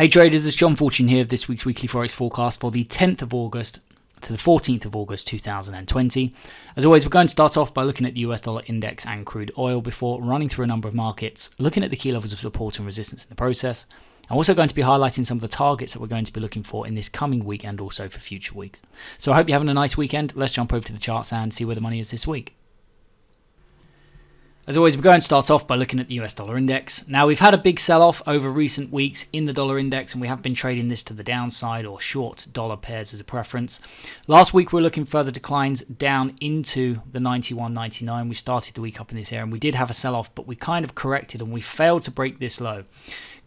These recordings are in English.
Hey traders, it's John Fortune here of this week's Weekly Forex Forecast for the 10th of August to the 14th of August 2020. As always, we're going to start off by looking at the US dollar index and crude oil before running through a number of markets, looking at the key levels of support and resistance in the process. I'm also going to be highlighting some of the targets that we're going to be looking for in this coming week and also for future weeks. So I hope you're having a nice weekend. Let's jump over to the charts and see where the money is this week. As always, we're going to start off by looking at the US dollar index. Now, we've had a big sell-off over recent weeks in the dollar index, and we have been trading this to the downside or short dollar pairs as a preference. Last week, we were looking further declines down into the 91.99. We started the week up in this area, and we did have a sell-off, but we kind of corrected, and we failed to break this low.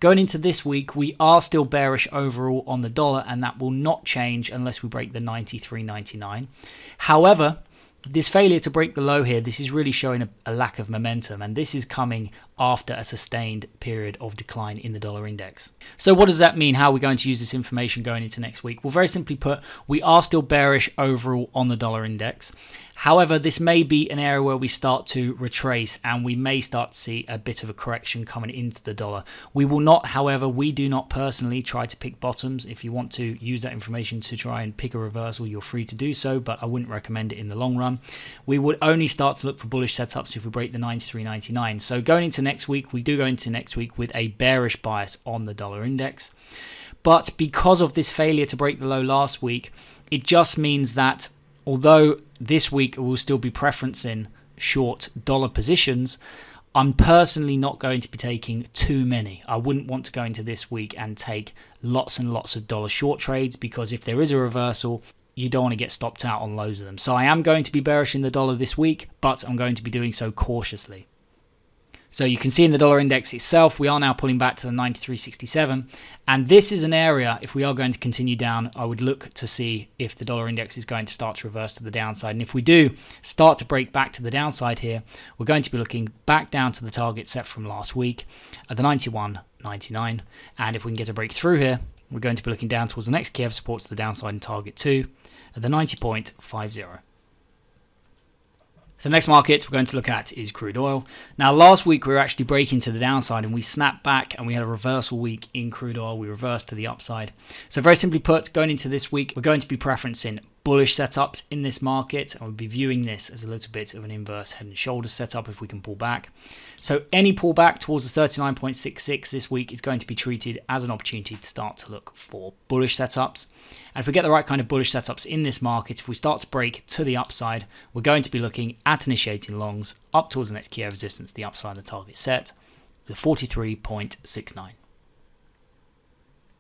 Going into this week, we are still bearish overall on the dollar, and that will not change unless we break the 93.99. However, this failure to break the low here, this is really showing a lack of momentum, and this is coming after a sustained period of decline in the dollar index. So what does that mean? How are we going to use this information going into next week? Well, very simply put, we are still bearish overall on the dollar index. However, this may be an area where we start to retrace and we may start to see a bit of a correction coming into the dollar. We will not, however, we do not personally try to pick bottoms. If you want to use that information to try and pick a reversal, you're free to do so, but I wouldn't recommend it in the long run. We would only start to look for bullish setups if we break the 93.99. So going into next week, we do go into next week with a bearish bias on the dollar index. But because of this failure to break the low last week, it just means that although this week we'll still be preferencing short dollar positions, I'm personally not going to be taking too many. I wouldn't want to go into this week and take lots and lots of dollar short trades, because if there is a reversal, you don't want to get stopped out on loads of them. So I am going to be bearish in the dollar this week, but I'm going to be doing so cautiously. So you can see in the dollar index itself, we are now pulling back to the 93.67. And this is an area, if we are going to continue down, I would look to see if the dollar index is going to start to reverse to the downside. And if we do start to break back to the downside here, we're going to be looking back down to the target set from last week at the 91.99. And if we can get a break through here, we're going to be looking down towards the next key of support to the downside and target 2 at the 90.50. So the next market we're going to look at is crude oil. Now, last week we were actually breaking to the downside and we snapped back and we had a reversal week in crude oil. We reversed to the upside. So very simply put, going into this week, we're going to be preferencing bullish setups in this market, and we'll be viewing this as a little bit of an inverse head and shoulders setup if we can pull back. So any pullback towards the 39.66 this week is going to be treated as an opportunity to start to look for bullish setups. And if we get the right kind of bullish setups in this market, if we start to break to the upside, we're going to be looking at initiating longs up towards the next key of resistance, the upside of the target set, the 43.69.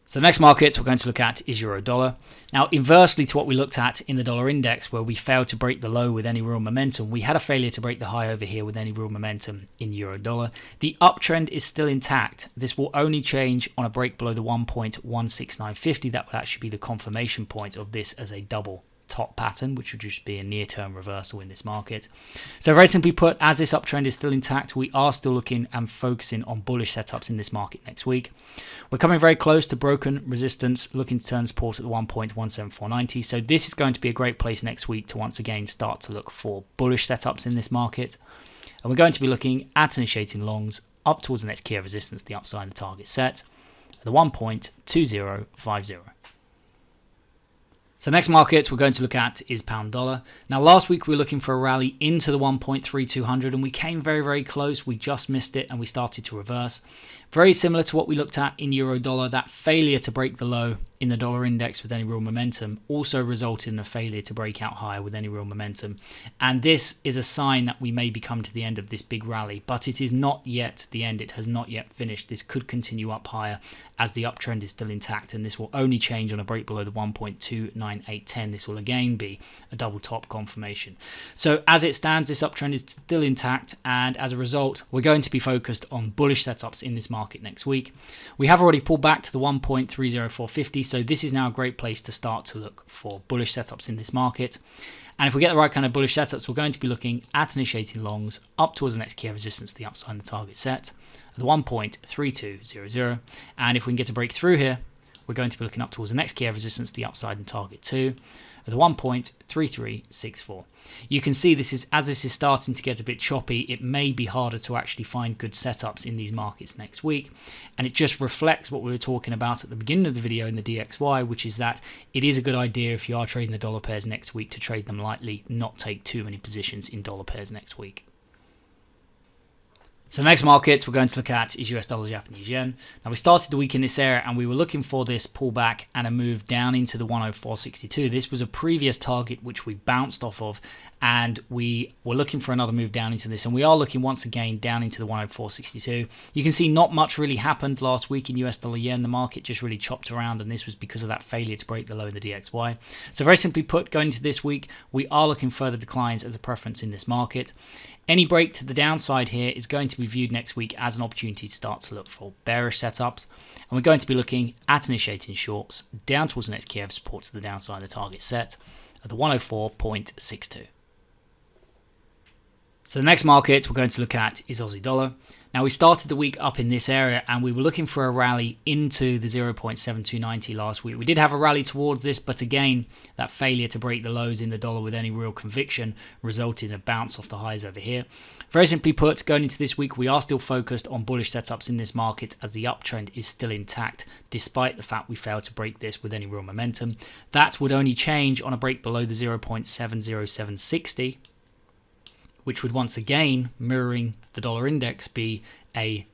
So the next market we're going to look at is euro dollar. Now, inversely to what we looked at in the dollar index, where we failed to break the low with any real momentum, we had a failure to break the high over here with any real momentum in euro dollar. The uptrend is still intact. This will only change on a break below the 1.16950. That will actually be the confirmation point of this as a double top pattern, which would just be a near-term reversal in this market. So very simply put, as this uptrend is still intact, we are still looking and focusing on bullish setups in this market next week. We're coming very close to broken resistance, looking to turn support at the 1.17490. So this is going to be a great place next week to once again start to look for bullish setups in this market. And we're going to be looking at initiating longs up towards the next key of resistance, the upside of the target set, at the 1.2050. So next market we're going to look at is pound dollar. Now, last week we were looking for a rally into the 1.3200 and we came very, very close. We just missed it and we started to reverse. Very similar to what we looked at in euro dollar, that failure to break the low in the dollar index with any real momentum also resulted in a failure to break out higher with any real momentum. And this is a sign that we may be coming to the end of this big rally, but it is not yet the end. It has not yet finished. This could continue up higher as the uptrend is still intact, and this will only change on a break below the 1.29810. This will again be a double top confirmation. So as it stands, this uptrend is still intact, and as a result, we're going to be focused on bullish setups in this market next week. We have already pulled back to the 1.30450, so this is now a great place to start to look for bullish setups in this market. And if we get the right kind of bullish setups, we're going to be looking at initiating longs up towards the next key of resistance, the upside of the target set, at the 1.3200. And if we can get a break through here, we're going to be looking up towards the next key of resistance, the upside and target 2, at the 1.3364. You can see this is, as this is starting to get a bit choppy, it may be harder to actually find good setups in these markets next week, and it just reflects what we were talking about at the beginning of the video in the DXY, which is that it is a good idea if you are trading the dollar pairs next week to trade them lightly, not take too many positions in dollar pairs next week. So the next market we're going to look at is US dollar Japanese yen. Now we started the week in this area and we were looking for this pullback and a move down into the 104.62. This was a previous target which we bounced off of, and we were looking for another move down into this, and we are looking once again down into the 104.62. You can see not much really happened last week in US dollar yen. The market just really chopped around, and this was because of that failure to break the low in the DXY. So very simply put, going into this week, we are looking further declines as a preference in this market. Any break to the downside here is going to be viewed next week as an opportunity to start to look for bearish setups. And we're going to be looking at initiating shorts down towards the next key of support to the downside of the target set at the 104.62. So the next market we're going to look at is Aussie dollar. Now we started the week up in this area and we were looking for a rally into the 0.7290 last week. We did have a rally towards this, but again, that failure to break the lows in the dollar with any real conviction resulted in a bounce off the highs over here. Very simply put, going into this week, we are still focused on bullish setups in this market as the uptrend is still intact, despite the fact we failed to break this with any real momentum. That would only change on a break below the 0.70760. which would once again, mirroring the dollar index, be a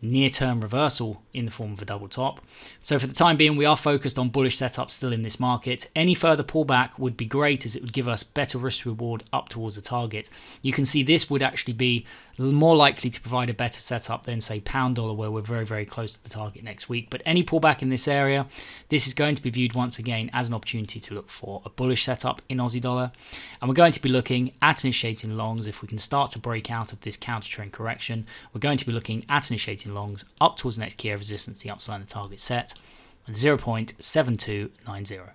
near-term reversal in the form of a double top. So for the time being, we are focused on bullish setups still in this market. Any further pullback would be great, as it would give us better risk reward up towards the target. You can see this would actually be more likely to provide a better setup than, say, pound dollar, where we're very, very close to the target next week. But any pullback in this area, this is going to be viewed once again as an opportunity to look for a bullish setup in Aussie dollar. And we're going to be looking at initiating longs. If we can start to break out of this counter trend correction, we're going to be looking at initiating longs up towards the next key of resistance, the upside of the target set at 0.7290.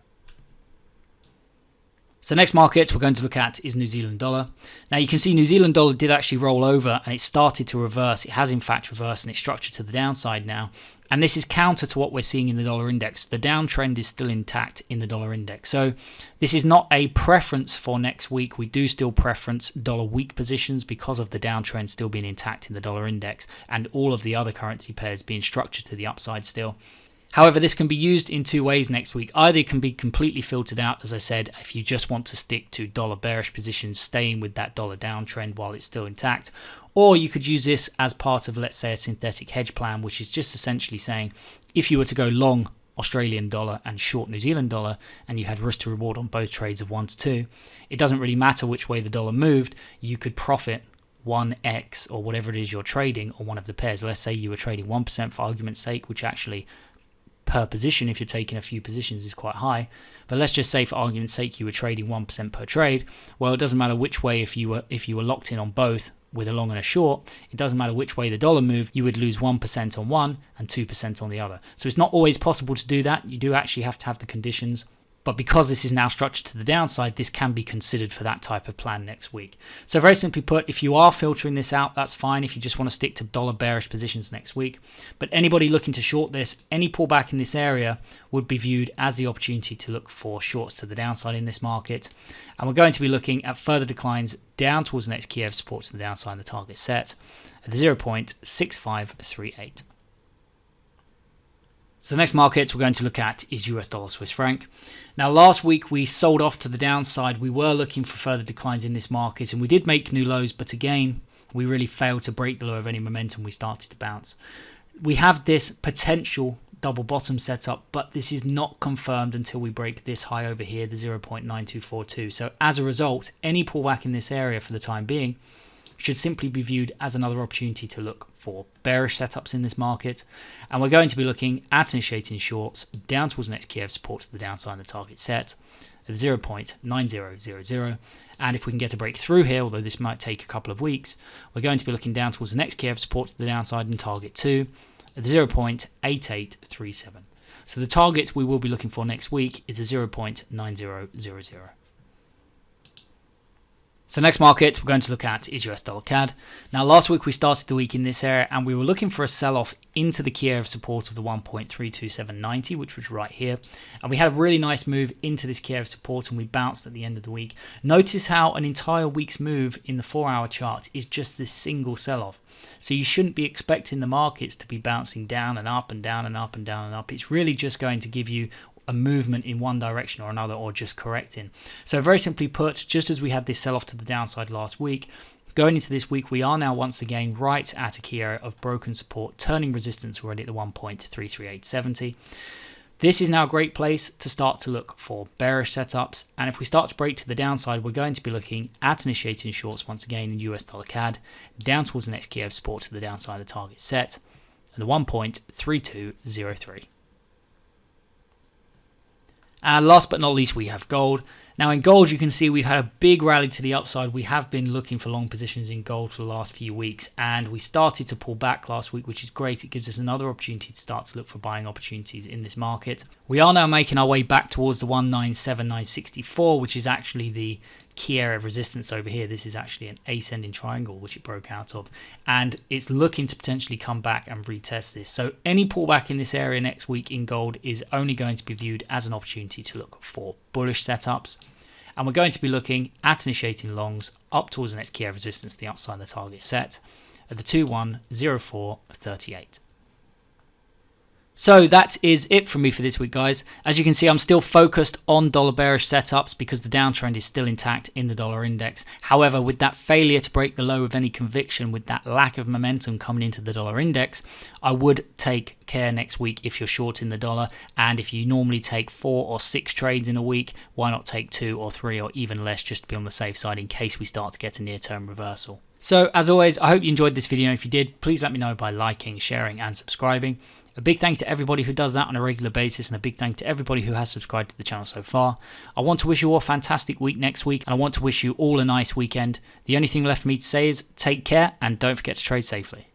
So next market we're going to look at is New Zealand dollar. Now you can see New Zealand dollar did actually roll over and it started to reverse. It has in fact reversed and it's structured to the downside now. And this is counter to what we're seeing in the dollar index. The downtrend is still intact in the dollar index. So this is not a preference for next week. We do still preference dollar weak positions because of the downtrend still being intact in the dollar index and all of the other currency pairs being structured to the upside still. However, this can be used in two ways next week. Either it can be completely filtered out, as I said, if you just want to stick to dollar bearish positions, staying with that dollar downtrend while it's still intact. Or you could use this as part of, let's say, a synthetic hedge plan, which is just essentially saying if you were to go long Australian dollar and short New Zealand dollar and you had risk to reward on both trades of 1 to 2, it doesn't really matter which way the dollar moved, you could profit 1x or whatever it is you're trading on one of the pairs. Let's say you were trading 1% for argument's sake, which actually per position, if you're taking a few positions, is quite high. But let's just say for argument's sake you were trading 1% per trade. Well, it doesn't matter which way, if you were locked in on both with a long and a short, it doesn't matter which way the dollar moved, you would lose 1% on one and 2% on the other. So it's not always possible to do that. You do actually have to have the conditions. But because this is now structured to the downside, this can be considered for that type of plan next week. So very simply put, if you are filtering this out, that's fine if you just want to stick to dollar bearish positions next week. But anybody looking to short this, any pullback in this area would be viewed as the opportunity to look for shorts to the downside in this market. And we're going to be looking at further declines down towards the next key of support to the downside of the target set at 0.6538. So the next market we're going to look at is US dollar Swiss franc. Now last week we sold off to the downside. We were looking for further declines in this market and we did make new lows, but again we really failed to break the low of any momentum. We started to bounce. We have this potential double bottom setup, but this is not confirmed until we break this high over here, the 0.9242. So as a result, any pullback in this area for the time being should simply be viewed as another opportunity to look for bearish setups in this market. And we're going to be looking at initiating shorts down towards the next key of support to the downside of the target set at 0.9000. And if we can get a break through here, although this might take a couple of weeks, we're going to be looking down towards the next key of support to the downside and target 2 at 0.8837. So the target we will be looking for next week is a 0.9000. So So next market we're going to look at is US dollar CAD. Now last week we started the week in this area and we were looking for a sell-off into the key area of support of the 1.32790, which was right here. And we had a really nice move into this key area of support and we bounced at the end of the week. Notice how an entire week's move in the 4-hour chart is just this single sell-off. So you shouldn't be expecting the markets to be bouncing down and up and down and up and down and up. It's really just going to give you a movement in one direction or another, or just correcting. So very simply put, just as we had this sell-off to the downside last week, going into this week we are now once again right at a key area of broken support, turning resistance already at the 1.33870. This is now a great place to start to look for bearish setups, and if we start to break to the downside, we're going to be looking at initiating shorts once again in US dollar CAD, down towards the next key area of support to the downside of the target set, and the 1.3203. And last but not least, we have gold. Now in gold, you can see we've had a big rally to the upside. We have been looking for long positions in gold for the last few weeks, and we started to pull back last week, which is great. It gives us another opportunity to start to look for buying opportunities in this market. We are now making our way back towards the 197,964, which is actually the key area of resistance over here. This is actually an ascending triangle which it broke out of, and it's looking to potentially come back and retest this. So any pullback in this area next week in gold is only going to be viewed as an opportunity to look for bullish setups, and we're going to be looking at initiating longs up towards the next key area of resistance, the upside of the target set at the 210438. So that is it from me for this week, guys. As you can see, I'm still focused on dollar bearish setups because the downtrend is still intact in the dollar index. However, with that failure to break the low with any conviction, with that lack of momentum coming into the dollar index, I would take care next week if you're short in the dollar. And if you normally take 4 or 6 trades in a week, why not take 2 or 3 or even less, just to be on the safe side in case we start to get a near-term reversal. So as always, I hope you enjoyed this video. If you did, please let me know by liking, sharing and subscribing. A big thank you to everybody who does that on a regular basis, and a big thank you to everybody who has subscribed to the channel so far. I want to wish you all a fantastic week next week, and I want to wish you all a nice weekend. The only thing left for me to say is take care and don't forget to trade safely.